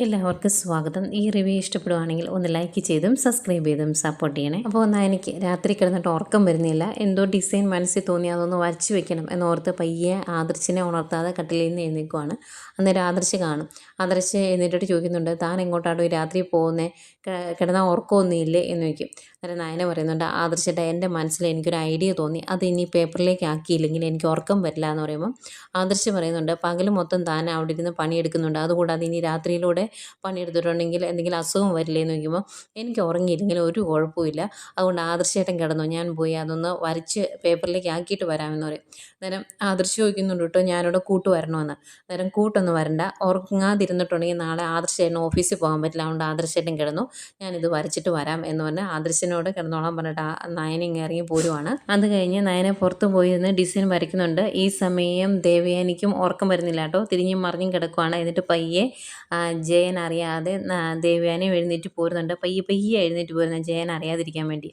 എല്ലാവർക്കും സ്വാഗതം. ഈ റിവ്യൂ ഇഷ്ടപ്പെടുവാണെങ്കിൽ ഒന്ന് ലൈക്ക് ചെയ്തും സബ്സ്ക്രൈബ് ചെയ്തും സപ്പോർട്ട് ചെയ്യണേ. അപ്പോൾ എനിക്ക് രാത്രി കിടന്നിട്ട് ഉറക്കം വരുന്നില്ല. എന്തോ ഡിസൈൻ മനസ്സിൽ തോന്നി അതൊന്ന് വരച്ച് വെക്കണം എന്നോർത്ത് പയ്യെ ആദർശിനെ ഉണർത്താതെ കട്ടിലിൽ നിന്ന് എഴുന്നേൽക്കുവാണ്. അന്നേരം ആദർശ് കാണും. ആദർശ് എഴുന്നേറ്റിട്ട് ചോദിക്കുന്നുണ്ട്, താൻ എങ്ങോട്ടാണോ ഈ രാത്രി പോകുന്നത്, കിടന്നാൽ ഉറക്കമൊന്നും ഇല്ലേ എന്ന് ചോദിക്കും. അന്നേരം നയന പറയുന്നുണ്ട്, ആദർശേട്ടാ എൻ്റെ മനസ്സിൽ എനിക്കൊരു ഐഡിയ തോന്നി, അത് ഇനി പേപ്പറിലേക്ക് ആക്കിയില്ലെങ്കിൽ എനിക്ക് ഉറക്കം വരില്ല എന്ന് പറയുമ്പം ആദർശ് പറയുന്നുണ്ട്, പകൽ മൊത്തം താൻ അവിടെ ഇരുന്ന് പണിയെടുക്കുന്നുണ്ട്, അതുകൂടാതെ ഇനി രാത്രിയിലൂടെ പണിയെടുത്തിട്ടുണ്ടെങ്കിൽ എന്തെങ്കിലും അസുഖം വരില്ലേ എന്ന് ചോദിക്കുമ്പോൾ എനിക്ക് ഉറങ്ങിയില്ലെങ്കിൽ ഒരു കുഴപ്പമില്ല, അതുകൊണ്ട് ആദർശേട്ടൻ കിടന്നു, ഞാൻ പോയി അതൊന്ന് വരച്ച് പേപ്പറിലേക്ക് ആക്കിയിട്ട് വരാമെന്ന് പറയും. അന്നേരം ആദർശ് ചോദിക്കുന്നുണ്ട് കേട്ടോ, ഞാനിവിടെ കൂട്ട് വരണമെന്ന്. അന്നേരം കൂട്ടൊന്നും വരണ്ട, ഉറങ്ങാതിരുന്നിട്ടുണ്ടെങ്കിൽ നാളെ ആദർശേട്ടൻ ഓഫീസിൽ പോകാൻ പറ്റില്ല, അതുകൊണ്ട് ആദർശേട്ടൻ കിടന്നു, ഞാനിത് വരച്ചിട്ട് വരാം എന്ന് പറഞ്ഞ് ആദർശനോട് കിടന്നോളാൻ പറഞ്ഞിട്ട് നയന ഇറങ്ങി പോരുവാണ്. അത് കഴിഞ്ഞ് നയനെ പുറത്ത് പോയിരുന്ന് ഡിസൈൻ വരയ്ക്കുന്നുണ്ട്. ഈ സമയം ദേവയാനിക്കും ഉറക്കം വരുന്നില്ല കേട്ടോ, തിരിഞ്ഞും മറിഞ്ഞും കിടക്കുവാണ്. എന്നിട്ട് പയ്യെ ജയൻ അറിയാതെ ദേവയാനി എഴുന്നേറ്റ് പോരുന്നുണ്ട്. പയ്യെ പയ്യെ എഴുന്നേറ്റ് പോരുന്നത് ജയൻ അറിയാതിരിക്കാൻ വേണ്ടി.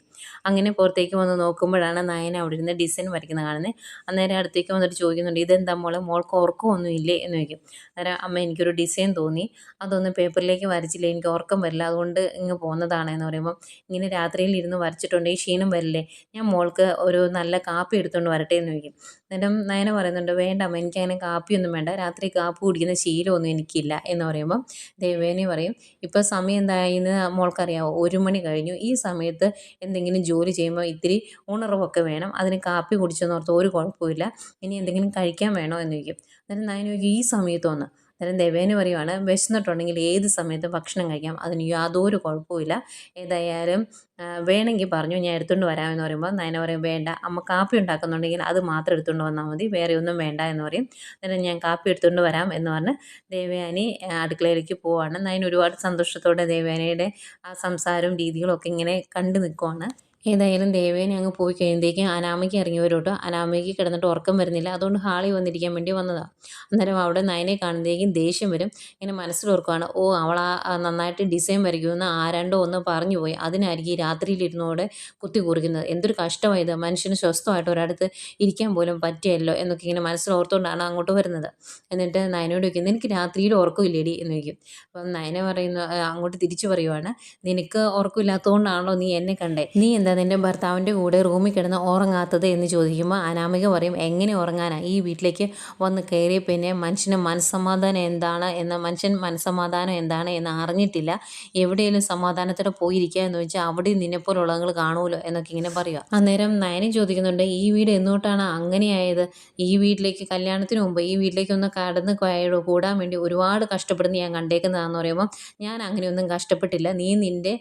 അങ്ങനെ പുറത്തേക്ക് വന്ന് നോക്കുമ്പോഴാണ് നയന അവിടെ ഇരുന്ന് ഡിസൈൻ വരയ്ക്കുന്നത് കാണുന്നത്. അന്നേരം അടുത്തേക്ക് വന്നിട്ട് ചോദിക്കുന്നുണ്ട്, ഇതെന്താ മോളെ, മോൾക്ക് ഉറക്കമൊന്നും ഇല്ലേ എന്ന് ചോദിക്കും. അന്നേരം അമ്മ, എനിക്കൊരു ഡിസൈൻ തോന്നി, അതൊന്ന് പേപ്പറിലേക്ക് വരച്ചില്ലേ, എനിക്ക് ഉറക്കം വരില്ല, അതുകൊണ്ട് ഇങ്ങ് പോകുന്നതാണ് എന്ന് പറയുമ്പോൾ, ഇങ്ങനെ രാത്രിയിൽ ഇരുന്ന് വരച്ചിട്ടുണ്ടെങ്കിൽ ക്ഷീണം വരില്ലേ, ഞാൻ മോൾക്ക് ഒരു നല്ല കാപ്പി എടുത്തുകൊണ്ട് വരട്ടെ എന്ന് ചോദിക്കും. അന്നേരം നയന പറയുന്നുണ്ട്, വേണ്ട അമ്മ, എനിക്കങ്ങനെ കാപ്പിയൊന്നും വേണ്ട, രാത്രി കാപ്പി കുടിക്കുന്ന ശീലമൊന്നും എനിക്കില്ല എന്ന് പറയുമ്പം ദേവേനി പറയും, ഇപ്പോൾ സമയം എന്തായെന്ന് മോൾക്കറിയാമോ, 1 മണി കഴിഞ്ഞു, ഈ സമയത്ത് എന്തെങ്കിലും ജോലി ചെയ്യുമ്പോൾ ഇത്തിരി ഉണർവൊക്കെ വേണം, അതിന് കാപ്പി കുടിച്ചെന്നോർത്ത് ഒരു കുഴപ്പമില്ല, ഇനി എന്തെങ്കിലും കഴിക്കാൻ വേണോ എന്ന് ചോദിക്കും. അന്നേരം നയന ചോദിക്കും, ഈ സമയത്തൊന്ന്. അന്നേരം ദേവേനി പറയുവാണ്, വിശന്നിട്ടുണ്ടെങ്കിൽ ഏത് സമയത്തും ഭക്ഷണം കഴിക്കാം, അതിന് യാതൊരു കുഴപ്പമില്ല, ഏതായാലും വേണമെങ്കിൽ പറഞ്ഞു, ഞാൻ എടുത്തുകൊണ്ട് വരാമെന്ന് പറയുമ്പോൾ നയന പറയും, വേണ്ട അമ്മ, കാപ്പി ഉണ്ടാക്കുന്നുണ്ടെങ്കിൽ അത് മാത്രം എടുത്തുകൊണ്ട് വന്നാൽ മതി, വേറെ ഒന്നും വേണ്ട എന്ന് പറയും. അന്നേരം ഞാൻ കാപ്പി എടുത്തുകൊണ്ട് വരാം എന്ന് പറഞ്ഞ് ദേവയാനി അടുക്കളയിലേക്ക് പോവാണ്. നയന ഒരുപാട് സന്തോഷത്തോടെ ദേവയാനിയുടെ ആ സംസാരവും രീതികളും ഒക്കെ ഇങ്ങനെ കണ്ടു നിൽക്കുവാണ്. ഏതായാലും ദേവേനെ അങ്ങ് പോയി കഴിയുമ്പോഴേക്കും അനാമയ്ക്ക് ഇറങ്ങി വരും കേട്ടോ. അനാമയ്ക്ക് കിടന്നിട്ട് ഉറക്കം വരുന്നില്ല, അതുകൊണ്ട് ഹാളിൽ വന്നിരിക്കാൻ വേണ്ടി വന്നതാണ്. അന്നേരം അവിടെ നയനെ കാണുമ്പോഴേക്കും ദേഷ്യം വരും. ഇങ്ങനെ മനസ്സിലോർക്കുവാണ്, ഓ അവൾ നന്നായിട്ട് ഡിസൈൻ വരയ്ക്കുമെന്ന് ആരാണ്ടോ ഒന്ന് പറഞ്ഞു പോയി, അതിനായിരിക്കും ഈ രാത്രിയിലിരുന്നോടെ കുത്തി കുറിക്കുന്നത്, എന്തൊരു കഷ്ടമായത്, മനുഷ്യന് സ്വസ്ഥമായിട്ട് ഒരിടത്ത് ഇരിക്കാൻ പോലും പറ്റിയല്ലോ എന്നൊക്കെ ഇങ്ങനെ മനസ്സിലോർത്തുകൊണ്ടാണ് അങ്ങോട്ട് വരുന്നത്. എന്നിട്ട് നയനോട് ചോദിക്കുന്നത്, എനിക്ക് രാത്രിയിൽ ഉറക്കമില്ലേടി എന്ന് ചോദിക്കും. അപ്പം നയന പറയുന്ന അങ്ങോട്ട് തിരിച്ചു പറയുവാണ്, നിനക്ക് ഉറക്കമില്ലാത്തതുകൊണ്ടാണല്ലോ നീ എന്നെ കണ്ടേ, നീ എന്താ നിൻ്റെ ഭർത്താവിൻ്റെ കൂടെ റൂമിൽ കിടന്ന് ഉറങ്ങാത്തത് എന്ന് ചോദിക്കുമ്പോൾ അനാമിക പറയും, എങ്ങനെ ഉറങ്ങാനാണ്, ഈ വീട്ടിലേക്ക് വന്ന് കയറിയ പിന്നെ മനുഷ്യൻ മനസ്സമാധാനം എന്താണ് എന്ന് അറിഞ്ഞിട്ടില്ല, എവിടെയെങ്കിലും സമാധാനത്തോടെ പോയിരിക്കുക എന്ന് വെച്ചാൽ അവിടെ നിന്നെപ്പോലുള്ളവങ്ങൾ കാണുമല്ലോ എന്നൊക്കെ ഇങ്ങനെ പറയുക. അന്നേരം നയനം ചോദിക്കുന്നുണ്ട്, ഈ വീട് എന്നോട്ടാണ് അങ്ങനെയായത്, ഈ വീട്ടിലേക്ക് കല്യാണത്തിന് മുമ്പ് ഈ വീട്ടിലേക്ക് ഒന്ന് കടന്ന് കൂടാൻ വേണ്ടി ഒരുപാട് കഷ്ടപ്പെടുന്ന ഞാൻ കണ്ടേക്കുന്നതാണെന്ന് പറയുമ്പോൾ, ഞാൻ അങ്ങനെയൊന്നും കഷ്ടപ്പെട്ടില്ല, നീ നിൻ്റെ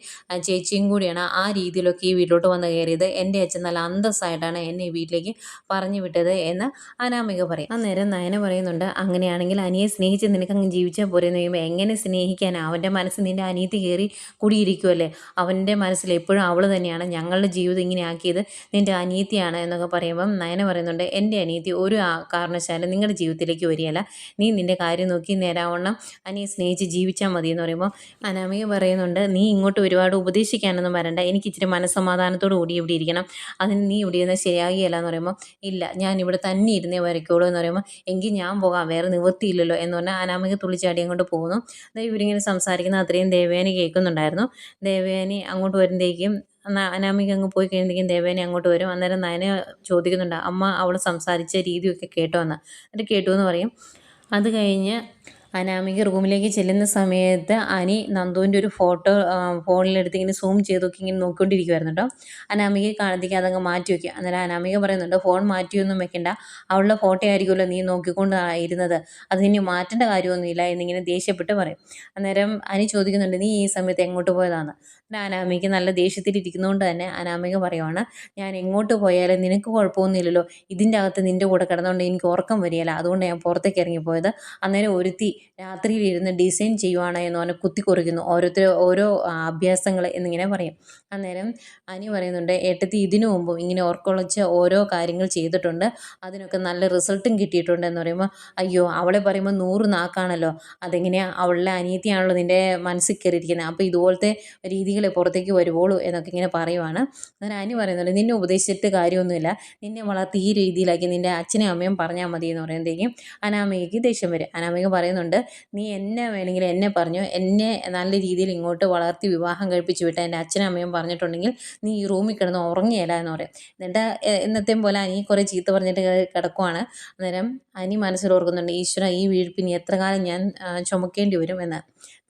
ചേച്ചിയും കൂടിയാണ് ആ രീതിയിലൊക്കെ ഈ വീട്ടിലോട്ട് വന്ന് കയറിയത്, എൻ്റെ അച്ഛൻ നല്ല അന്തസ്സായിട്ടാണ് എന്നെ ഈ വീട്ടിലേക്ക് പറഞ്ഞു വിട്ടത് എന്ന് അനാമിക പറയും. അന്നേരം നയന പറയുന്നുണ്ട്, അങ്ങനെയാണെങ്കിൽ അനിയെ സ്നേഹിച്ച് നിനക്കങ്ങ് ജീവിച്ചാൽ പോരെ എന്ന് പറയുമ്പോൾ, എങ്ങനെ സ്നേഹിക്കാനാണ്, അവൻ്റെ മനസ്സ് നിൻ്റെ അനിയത്തി കയറി കുടിയിരിക്കുമല്ലേ, അവൻ്റെ മനസ്സിൽ എപ്പോഴും അവൾ തന്നെയാണ്, ഞങ്ങളുടെ ജീവിതം ഇങ്ങനെ ആക്കിയത് നിൻ്റെ അനിയത്തിയാണ് എന്നൊക്കെ പറയുമ്പം നയന പറയുന്നുണ്ട്, എൻ്റെ അനിയത്തി ഒരു കാരണവശാലും നിങ്ങളുടെ ജീവിതത്തിലേക്ക് വരികയല്ല, നീ നിൻ്റെ കാര്യം നോക്കി നേരാവണ്ണം അനിയെ സ്നേഹിച്ച് ജീവിച്ചാൽ മതി എന്ന് പറയുമ്പോൾ അനാമിക പറയുന്നുണ്ട്, നീ ഇങ്ങോട്ട് ഒരുപാട് ഉപദേശിക്കാനൊന്നും വരണ്ട, എനിക്ക് ഇച്ചിരി മനസ്സമാധാനത്തോടു കൂടി ഇവിടെ ഇരിക്കണം, അതിന് നീ ഇവിടെ ഇരുന്ന് ശരിയാകുകയില്ല എന്ന് പറയുമ്പോൾ, ഇല്ല ഞാൻ ഇവിടെ തന്നെ ഇരുന്നേ വരയ്ക്കുള്ളൂ എന്ന് പറയുമ്പോൾ, എങ്കിൽ ഞാൻ പോകാം, വേറെ നിവൃത്തിയില്ലല്ലോ എന്ന് പറഞ്ഞാൽ അനാമിക തുള്ളിച്ചാടി അങ്ങോട്ട് പോകുന്നു. ഇവരിങ്ങനെ സംസാരിക്കുന്ന അത്രയും ദേവയാനി കേൾക്കുന്നുണ്ടായിരുന്നു. ദേവയാനി അങ്ങോട്ട് വരുമ്പോഴേക്കും അനാമിക അങ്ങ് പോയി കഴിയുമ്പോഴേക്കും ദേവേനെ അങ്ങോട്ട് വരും. അന്നേരം നയന ചോദിക്കുന്നുണ്ട്, അമ്മ അവൾ സംസാരിച്ച രീതിയൊക്കെ കേട്ടോ എന്ന്. എന്നിട്ട് കേട്ടു എന്ന് പറയും. അത് കഴിഞ്ഞ് അനാമിക റൂമിലേക്ക് ചെല്ലുന്ന സമയത്ത് അനി നന്ദുവിൻ്റെ ഒരു ഫോട്ടോ ഫോണിലെടുത്ത് ഇങ്ങനെ സൂം ചെയ്തൊക്കെ ഇങ്ങനെ നോക്കിക്കൊണ്ടിരിക്കുമായിരുന്നു കേട്ടോ. അനാമികയെ കാണുമ്പോഴേക്കും അതങ്ങ് മാറ്റി വയ്ക്കുക. അന്നേരം അനാമിക പറയുന്നുണ്ട്, ഫോൺ മാറ്റിയൊന്നും വെക്കണ്ട, അവളുടെ ഫോട്ടോ ആയിരിക്കുമല്ലോ നീ നോക്കിക്കൊണ്ട് ഇരുന്നത്, അതിനി മാറ്റേണ്ട കാര്യമൊന്നുമില്ല എന്നിങ്ങനെ ദേഷ്യപ്പെട്ട് പറയും. അന്നേരം അനി ചോദിക്കുന്നുണ്ട്, നീ ഈ സമയത്ത് എങ്ങോട്ട് പോയതാണ്. അനാമിക നല്ല ദേഷ്യത്തിലിരിക്കുന്നതുകൊണ്ട് തന്നെ അനാമിക പറയുവാണ്, ഞാൻ എങ്ങോട്ട് പോയാലും നിനക്ക് കുഴപ്പമൊന്നുമില്ലല്ലോ, ഇതിൻ്റെ അകത്ത് നിൻ്റെ കൂടെ കിടന്നുകൊണ്ട് എനിക്ക് ഉറക്കം വരികയില്ല, അതുകൊണ്ട് ഞാൻ പുറത്തേക്ക് ഇറങ്ങിപ്പോയത്. അന്നേരം ഒരുത്തി രാത്രിയിൽ ഇരുന്ന് ഡിസൈൻ ചെയ്യുവാണ് എന്ന് പറഞ്ഞ് കുത്തിക്കുറിക്കുന്നു, ഓരോരുത്തർ ഓരോ അഭ്യാസങ്ങൾ എന്നിങ്ങനെ പറയും. അന്നേരം അനി പറയുന്നുണ്ട്, ഏട്ടത്തി ഇതിനു മുമ്പും ഇങ്ങനെ ഓർക്കൊളച്ച് ഓരോ കാര്യങ്ങൾ ചെയ്തിട്ടുണ്ട്, അതിനൊക്കെ നല്ല റിസൾട്ടും കിട്ടിയിട്ടുണ്ട് എന്ന് പറയുമ്പോൾ, അയ്യോ അവളെ പറയുമ്പോൾ 100 നാക്കാണല്ലോ, അതെങ്ങനെയാണ്, അവളുടെ അനിയത്തിയാണല്ലോ നിൻ്റെ മനസ്സിൽ കയറിയിരിക്കുന്നത്, അപ്പോൾ ഇതുപോലത്തെ രീതികൾ പുറത്തേക്ക് വരുവോളൂ എന്നൊക്കെ ഇങ്ങനെ പറയുവാണ്. അന്നേരം അനി പറയുന്നുണ്ട്, നിന്നെ ഉപദേശിച്ചിട്ട് കാര്യമൊന്നുമില്ല, നിന്നെ വളർത്തി ഈ രീതിയിലാക്കി നിൻ്റെ അച്ഛനും അമ്മയും പറഞ്ഞാൽ മതി എന്ന് പറയുമ്പോഴത്തേക്കും അനാമികയ്ക്ക് ദേഷ്യം വരും. അനാമിക പറയുന്നുണ്ട്, പറയുന്നുണ്ട്, നീ എന്നെ വേണമെങ്കിൽ എന്നെ പറഞ്ഞു, എന്നെ നല്ല രീതിയിൽ ഇങ്ങോട്ട് വളർത്തി വിവാഹം കഴിപ്പിച്ച് വിട്ട എൻ്റെ അച്ഛനും അമ്മയും പറഞ്ഞിട്ടുണ്ടെങ്കിൽ നീ ഈ റൂമിൽ കിടന്ന് ഉറങ്ങിയല്ല എന്ന് പറയും. എന്നിട്ട് എന്നത്തെയും പോലെ അനി കുറേ ചീത്ത പറഞ്ഞിട്ട് കിടക്കുവാണ്. അന്നേരം അനി മനസ്സിലോർക്കുന്നുണ്ട്, ഈശ്വര ഈ വീഴ്പ്പിനി എത്ര കാലം ഞാൻ ചുമക്കേണ്ടി വരും എന്ന്.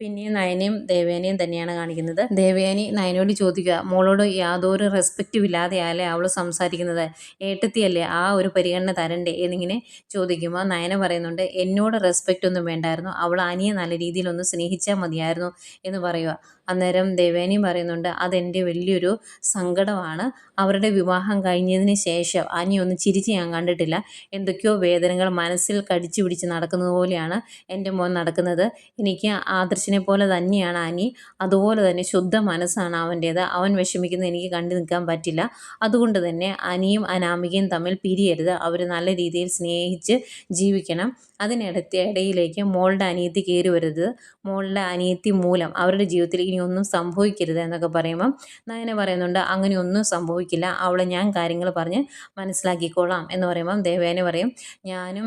പിന്നെയും നയനയും ദേവയാനിയും തന്നെയാണ് കാണിക്കുന്നത്. ദേവയാനി നയനോട് ചോദിക്കുക, മോളോട് യാതൊരു റെസ്പെക്റ്റും ഇല്ലാതെയല്ലേ അവൾ സംസാരിക്കുന്നത്, ഏട്ടത്തിയല്ലേ, ആ ഒരു പരിഗണന തരണ്ടേ എന്നിങ്ങനെ ചോദിക്കുമ്പോൾ നയന പറയുന്നുണ്ട്, എന്നോട് റെസ്പെക്റ്റ് ഒന്നും വേണ്ടായിരുന്നു, അവൾ അനിയെ നല്ല രീതിയിലൊന്ന് സ്നേഹിച്ചാൽ മതിയായിരുന്നു എന്ന് പറയുക. അന്നേരം ദേവയാനിയും പറയുന്നുണ്ട്, അതെൻ്റെ വലിയൊരു സങ്കടമാണ്. അവരുടെ വിവാഹം കഴിഞ്ഞതിന് ശേഷം അനി ഒന്ന് ചിരിച്ച് ഞാൻ കണ്ടിട്ടില്ല. എന്തൊക്കെയോ വേദനകൾ മനസ്സിൽ കടിച്ചു പിടിച്ച് നടക്കുന്നത് പോലെയാണ് എൻ്റെ മോൻ നടക്കുന്നത്. എനിക്ക് ആദർശിനെ പോലെ തന്നെയാണ് അനി, അതുപോലെ തന്നെ ശുദ്ധ മനസ്സാണ് അവൻ്റേത്. അവൻ വിഷമിക്കുന്നത് എനിക്ക് കണ്ടു നിൽക്കാൻ പറ്റില്ല. അതുകൊണ്ട് തന്നെ അനിയും അനാമികയും തമ്മിൽ പിരിയരുത്, അവർ നല്ല രീതിയിൽ സ്നേഹിച്ച് ജീവിക്കണം. അതിനിടയിലേക്ക് മോളുടെ അനിയത്തി കയറി വരരുത്, മോളുടെ അനിയത്തി മൂലം അവരുടെ ജീവിതത്തിൽ ഇനി ഒന്നും സംഭവിക്കരുത് എന്നൊക്കെ പറയുമ്പം നയന പറയുന്നുണ്ട്, അങ്ങനെയൊന്നും സംഭവിക്കില്ല, അവളെ ഞാൻ കാര്യങ്ങൾ പറഞ്ഞ് മനസ്സിലാക്കിക്കോളാം എന്ന് പറയുമ്പം ദേവയാനി പറയും, ഞാനും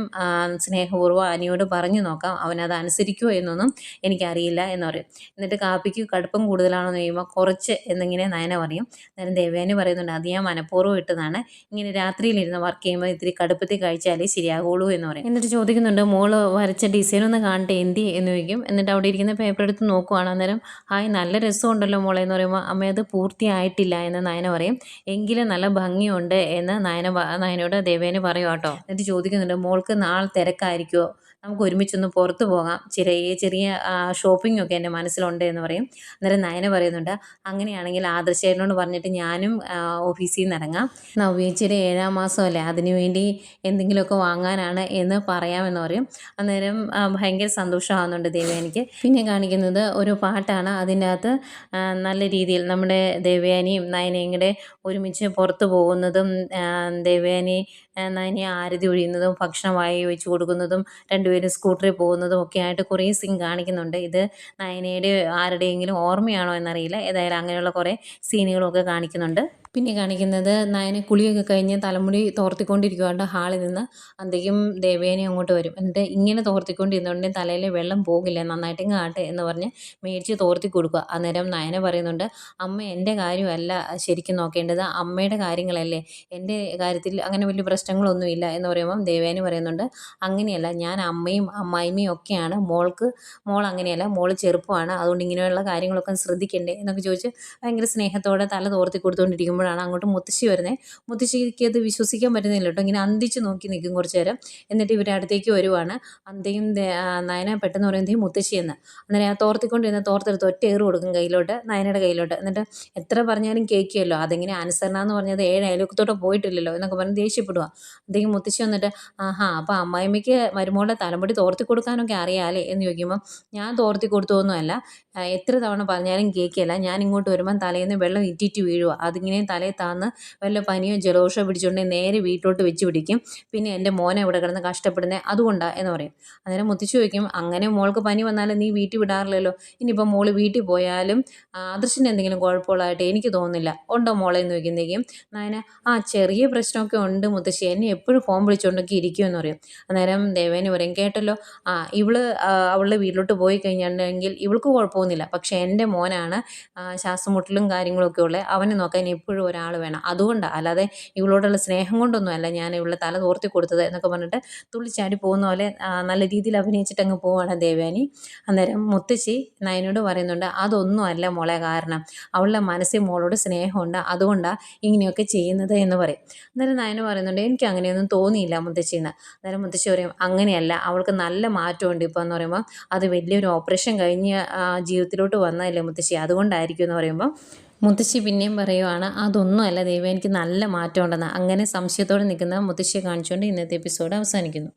സ്നേഹപൂർവ്വം അനിയോട് പറഞ്ഞു നോക്കാം, അവനത് അനുസരിക്കുമോ എന്നൊന്നും എനിക്കറിയില്ല എന്ന് പറയും. എന്നിട്ട് കാപ്പിക്ക് കടുപ്പം കൂടുതലാണെന്ന് കഴിയുമ്പോൾ കുറച്ച് എന്നിങ്ങനെ നയന പറയും. അന്നേരം ദേവയാനി പറയുന്നുണ്ട്, അത് ഞാൻ മനഃപൂർവ്വം ഇട്ടതാണ്, ഇങ്ങനെ രാത്രിയിലിരുന്ന് വർക്ക് ചെയ്യുമ്പോൾ ഇത്തിരി കടുപ്പത്തിൽ കഴിച്ചാലേ ശരിയാകുള്ളൂ എന്ന് പറയും. എന്നിട്ട് ചോദിക്കുന്നുണ്ട്, മോള് വരച്ച ഡിസൈൻ ഒന്ന് കാണട്ടെ എന്തി എന്ന് ചോദിക്കും. എന്നിട്ട് അവിടെ ഇരിക്കുന്ന പേപ്പർ എടുത്ത് നോക്കുവാണ്. അന്നേരം ഹായ് നല്ല രസമുണ്ടല്ലോ മോളെ എന്ന് പറയുമ്പോൾ അമ്മ അത് പൂർത്തിയായിട്ടില്ല എന്ന് നയന പറയും. എങ്കിലും നല്ല ഭംഗിയുണ്ട് എന്ന് നയനോട് ദേവേനെ പറയും കേട്ടോ. എന്നിട്ട് ചോദിക്കുന്നുണ്ട്, മോൾക്ക് നാളെ തിരക്കായിരിക്കുമോ, നമുക്ക് ഒരുമിച്ചൊന്ന് പുറത്ത് പോകാം, ചെറിയ ചെറിയ ഷോപ്പിംഗ് ഒക്കെ എൻ്റെ മനസ്സിലുണ്ട് എന്ന് പറയും. അന്നേരം നയന പറയുന്നുണ്ട്, അങ്ങനെയാണെങ്കിൽ ആദർശേട്ടനോട് പറഞ്ഞിട്ട് ഞാനും ഓഫീസിൽ നിന്ന് ഇറങ്ങാം, നവ്യേച്ചിയുടെ 7ാം മാസമല്ലേ, അതിനുവേണ്ടി എന്തെങ്കിലുമൊക്കെ വാങ്ങാനാണ് എന്ന് പറയാമെന്ന് പറയും. അന്നേരം ഭയങ്കര സന്തോഷമാകുന്നുണ്ട് ദേവയാനിക്ക്. പിന്നെ കാണിക്കുന്നത് ഒരു പാട്ടാണ്. അതിൻ്റെ അകത്ത് നല്ല രീതിയിൽ നമ്മുടെ ദേവയാനിയും നയനയും കൂടെ ഒരുമിച്ച് പുറത്ത് പോകുന്നതും ദേവയാനി നയനയെ ആരതി ഒഴിയുന്നതും ഭക്ഷണം വായി വെച്ച് കൊടുക്കുന്നതും രണ്ടുപേരും സ്കൂട്ടറിൽ പോകുന്നതും ഒക്കെ ആയിട്ട് കുറേ സീൻ കാണിക്കുന്നുണ്ട്. ഇത് നയനയുടെ ആരുടെയെങ്കിലും ഓർമ്മയാണോ എന്നറിയില്ല, ഏതായാലും അങ്ങനെയുള്ള കുറേ സീനുകളൊക്കെ കാണിക്കുന്നുണ്ട്. പിന്നെ കാണിക്കുന്നത് നയന കുളിയൊക്കെ കഴിഞ്ഞ് തലമുടി തോർത്തിക്കൊണ്ടിരിക്കുവാണ്ട് ഹാളിൽ നിന്ന് അന്തേക്കും ദേവയാനി അങ്ങോട്ട് വരും. എന്നിട്ട് ഇങ്ങനെ തോർത്തിക്കൊണ്ടിരുന്നുണ്ടെങ്കിൽ തലയിൽ വെള്ളം പോകില്ല, നന്നായിട്ട് കാട്ടെ എന്ന് പറഞ്ഞ് മേടിച്ച് തോർത്തി കൊടുക്കുക. അന്നേരം നയന പറയുന്നുണ്ട്, അമ്മ എൻ്റെ കാര്യമല്ല ശരിക്കും നോക്കേണ്ടത്, അമ്മയുടെ കാര്യങ്ങളല്ലേ, എൻ്റെ കാര്യത്തിൽ അങ്ങനെ വലിയ പ്രശ്നങ്ങളൊന്നുമില്ല എന്ന് പറയുമ്പം ദേവയാനി പറയുന്നുണ്ട്, അങ്ങനെയല്ല, ഞാൻ അമ്മയും അമ്മായിമ്മയും ഒക്കെയാണ്, മോൾ അങ്ങനെയല്ല, മോൾ ചെറുപ്പമാണ്, അതുകൊണ്ട് ഇങ്ങനെയുള്ള കാര്യങ്ങളൊക്കെ ശ്രദ്ധിക്കണ്ടേ എന്നൊക്കെ ചോദിച്ച് ഭയങ്കര സ്നേഹത്തോടെ തല തോർത്തി കൊടുത്തുകൊണ്ടിരിക്കുമ്പോഴാണ് അങ്ങോട്ട് മുത്തശ്ശി വരുന്നത്. മുത്തശ്ശിക്ക് അത് വിശ്വസിക്കാൻ പറ്റുന്നില്ല കേട്ടോ. ഇങ്ങനെ അന്തിച്ച് നോക്കി നിൽക്കും കുറച്ച് നേരം. എന്നിട്ട് ഇവരുടെ അടുത്തേക്ക് വരുവാണ്. അന്തയും നയന പെട്ടെന്ന് പറയുന്നത് മുത്തശ്ശി എന്ന്. അന്നേരം ആ തോർത്തിക്കൊണ്ടിരുന്ന തോർത്തെടുത്ത് ഒറ്റ ഏറ് കൊടുക്കും കയ്യിലോട്ട്, നയനയുടെ കയ്യിലോട്ട്. എന്നിട്ട് എത്ര പറഞ്ഞാലും കേൾക്കുമല്ലോ, അതെങ്ങനെ അനുസരണ എന്ന് പറഞ്ഞത് 7 അയൽവക്കത്തോട്ട് പോയിട്ടില്ലല്ലോ എന്നൊക്കെ പറഞ്ഞ് ദേഷ്യപ്പെടുക. അന്തേക്കും മുത്തശ്ശി വന്നിട്ട്, ആഹാ അപ്പോൾ അമ്മായിമ്മയ്ക്ക് മരുമോളുടെ തലമുടി തോർത്തി കൊടുക്കാനൊക്കെ അറിയാമല്ലേ എന്ന് ചോദിക്കുമ്പോൾ, ഞാൻ തോർത്തി കൊടുത്തൊന്നുമല്ല, എത്ര തവണ പറഞ്ഞാലും കേൾക്കില്ല, ഞാൻ ഇങ്ങോട്ട് വരുമ്പം തലേന്ന് വെള്ളം ഇറ്റിറ്റ് വീഴുക, അതിങ്ങനെ തലയിൽ താന്ന് വല്ല പനിയോ ജലദോഷമോ പിടിച്ചുകൊണ്ടെങ്കിൽ നേരെ വീട്ടിലോട്ട് വെച്ച് പിടിക്കും, പിന്നെ എൻ്റെ മോനെ ഇവിടെ കിടന്ന് കഷ്ടപ്പെടുന്നത് അതുകൊണ്ടാണ് എന്ന് പറയും. അന്നേരം മുത്തശ്ശി ചോദിക്കും, അങ്ങനെ മോൾക്ക് പനി വന്നാലും നീ വീട്ടിൽ വിടാറില്ലല്ലോ, ഇനിയിപ്പോൾ മോള് വീട്ടിൽ പോയാലും ആദർശിന് എന്തെങ്കിലും കുഴപ്പമുള്ളതായിട്ട് എനിക്ക് തോന്നുന്നില്ല, ഉണ്ടോ മോളെ എന്ന് ചോദിക്കുന്നതേക്കും നയന, ചെറിയ പ്രശ്നമൊക്കെ ഉണ്ട് മുത്തശ്ശി, എന്നെ എപ്പോഴും ഫോൺ വിളിച്ചുകൊണ്ടൊക്കെ ഇരിക്കുമെന്ന് പറയും. അന്നേരം ദേവേനെ പറയും, കേട്ടല്ലോ, അവളുടെ വീട്ടിലോട്ട് പോയി കഴിഞ്ഞിട്ടുണ്ടെങ്കിൽ ഇവൾക്ക് കുഴപ്പമൊന്നുമില്ല, പക്ഷേ എൻ്റെ മോനാണ് ശ്വാസം മുട്ടലും കാര്യങ്ങളൊക്കെ ഉള്ളത്, അവനെ നോക്കാൻ എപ്പോഴും ഒരാൾ വേണം, അതുകൊണ്ടാണ്, അല്ലാതെ ഇവളോടുള്ള സ്നേഹം കൊണ്ടൊന്നുമല്ല ഞാൻ ഇവളുടെ തല തോർത്തി കൊടുത്തത് എന്നൊക്കെ പറഞ്ഞിട്ട് തുള്ളിച്ചാടി പോകുന്ന പോലെ നല്ല രീതിയിൽ അഭിനയിച്ചിട്ട് അങ്ങ് പോവാണ് ദേവയാനി. അന്നേരം മുത്തശ്ശി നയനോട് പറയുന്നുണ്ട്, അതൊന്നും അല്ല മോളെ കാരണം, അവളുടെ മനസ്സിൽ മോളോട് സ്നേഹമുണ്ട്, അതുകൊണ്ടാണ് ഇങ്ങനെയൊക്കെ ചെയ്യുന്നത് എന്ന് പറയും. അന്നേരം നയന പറയുന്നുണ്ട്, എനിക്ക് അങ്ങനെയൊന്നും തോന്നിയില്ല മുത്തശ്ശിന്ന്. അന്നേരം മുത്തശ്ശി പറയും, അങ്ങനെയല്ല, അവൾക്ക് നല്ല മാറ്റമുണ്ട് ഇപ്പോൾ എന്ന് പറയുമ്പോൾ, അത് വലിയൊരു ഓപ്പറേഷൻ കഴിഞ്ഞ് ജീവിതത്തിലോട്ട് വന്നതല്ലേ മുത്തശ്ശി, അതുകൊണ്ടായിരിക്കും എന്ന് പറയുമ്പോൾ മുത്തശ്ശി പിന്നെയും പറയുവാണ്, അതൊന്നും അല്ല ദൈവം, എനിക്ക് നല്ല മാറ്റം ഉണ്ടെന്ന്. അങ്ങനെ സംശയത്തോടെ നിൽക്കുന്ന മുത്തശ്ശിയെ കാണിച്ചുകൊണ്ട് ഇന്നത്തെ എപ്പിസോഡ് അവസാനിക്കുന്നു.